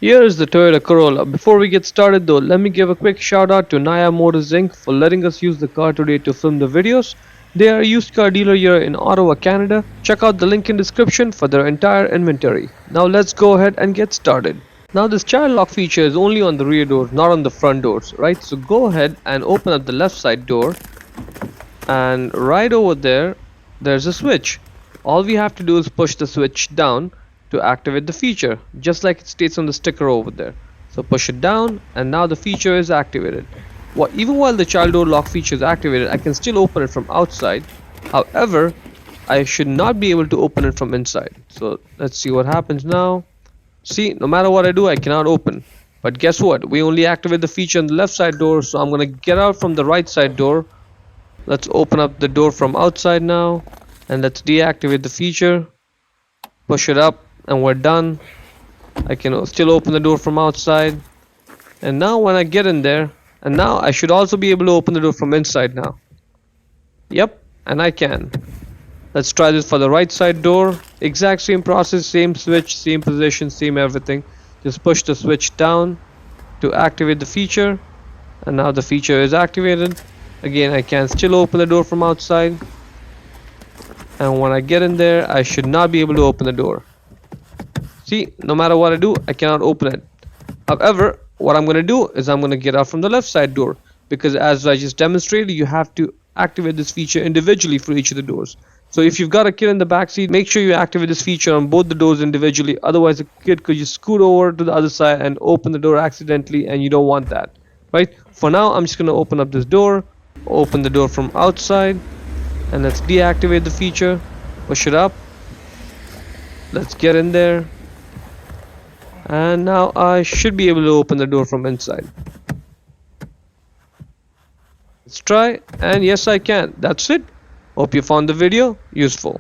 Here is the Toyota Corolla. Before we get started though, let me give a quick shout out to Naya Motors Inc. for letting us use the car today to film the videos. They are a used car dealer here in Ottawa, Canada. Check out the link in description for their entire inventory. Now let's go ahead and get started. Now this child lock feature is only on the rear doors, not on the front doors, right? So go ahead and open up the left side door, and right over there, there's a switch. All we have to do is push the switch down to activate the feature, just like it states on the sticker over there. So push it down and now the feature is activated. Even while the child door lock feature is activated, I can still open it from outside. However, I should not be able to open it from inside. So let's see what happens now. See, no matter what I do, I cannot open. But guess what? We only activate the feature on the left side door, so I'm gonna get out from the right side door. Let's open up the door from outside now, and let's deactivate the feature. Push it up and we're done. I can still open the door from outside, and now when I get in there, and now I should also be able to open the door from inside now. Yep, and I can. Let's try this for the right side door. Exact same process, same switch, same position, same everything. Just push the switch down to activate the feature, and now the feature is activated. Again, I can still open the door from outside, and when I get in there, I should not be able to open the door. See, no matter what I do, I cannot open it. However, what I'm going to do is I'm going to get out from the left side door, because as I just demonstrated, you have to activate this feature individually for each of the doors. So if you've got a kid in the back seat, make sure you activate this feature on both the doors individually. Otherwise, the kid could just scoot over to the other side and open the door accidentally, and you don't want that, right? For now, I'm just going to open up this door, open the door from outside, and let's deactivate the feature. Push it up. Let's get in there. And now I should be able to open the door from inside. Let's try, and yes I can. That's it. Hope you found the video useful.